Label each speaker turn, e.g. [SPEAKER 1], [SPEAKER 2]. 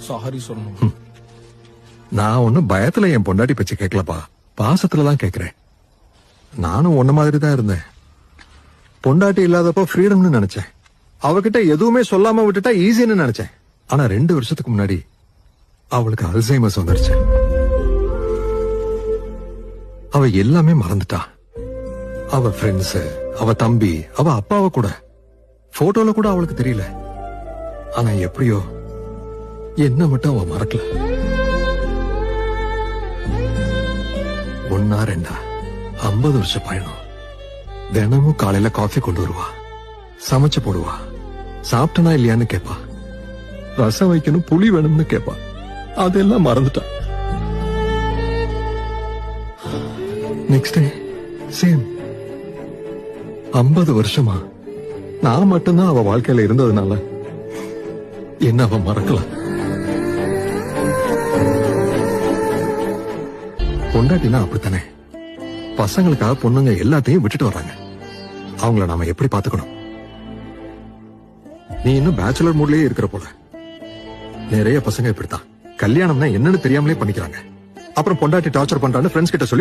[SPEAKER 1] Sorry சொல்லணும்.
[SPEAKER 2] நான் ஒன்னும் பயத்துல என் பொண்டாட்டி பேச்சு கேட்கலப்பா, பாசத்துலதான் கேக்குறேன். நானும் உன்ன மாதிரி தான் இருந்தேன். பொண்டாட்டி இல்லாதப்போ ஃப்ரீடம்னு நினைச்சேன். அவகிட்ட எதுவுமே சொல்லாம விட்டுட்டா ஈஸின்னு நினைச்சேன். ஆனா 2 வருஷத்துக்கு முன்னாடி அவளுக்கு அல்சைமர்ஸ் வந்துருச்சு. அவ எல்லாமே மறந்துட்டா. அவ ஃப்ரெண்ட்ஸ், அவ தம்பி, அவ அப்பாவை கூட போட்டோல கூட அவளுக்கு தெரியல. ஆனா எப்படியோ என்ன மட்டும் அவ மறக்கல. 1 2 50 வருஷ பயணம். தினமும் காலையில காஃபி கொண்டு வருவா, சமைச்சு போடுவா, சாப்பிட்டனா இல்லையான்னு கேப்பா, ரசம் வைக்கணும் புளி வேணும்னு கேப்பா. அதெல்லாம் மறந்துட்டா. Next day same. 50 வருஷமா நான் மட்டும்தான் அவ வாழ்க்கையில இருந்ததுனால என்ன அவ மறக்கல. பொண்டாட்டினா அப்படித்தானே. பசங்களுக்காக பொண்ணுங்க எல்லாத்தையும் விட்டுட்டு வர்றாங்க. அவங்கள நாம எப்படி பாத்துக்கணும்? நீ இன்னும் பேச்சுலர் மூட்லயே இருக்கிற போல. நிறைய பசங்க இப்படித்தான். கல்யாணம்னா என்னன்னு தெரியாமலே பண்ணிக்கிறாங்க. அப்புறம் பொண்டாட்டி டார்ச்சர் பண்றான்னு ஃப்ரெண்ட்ஸ் கிட்ட சொல்லி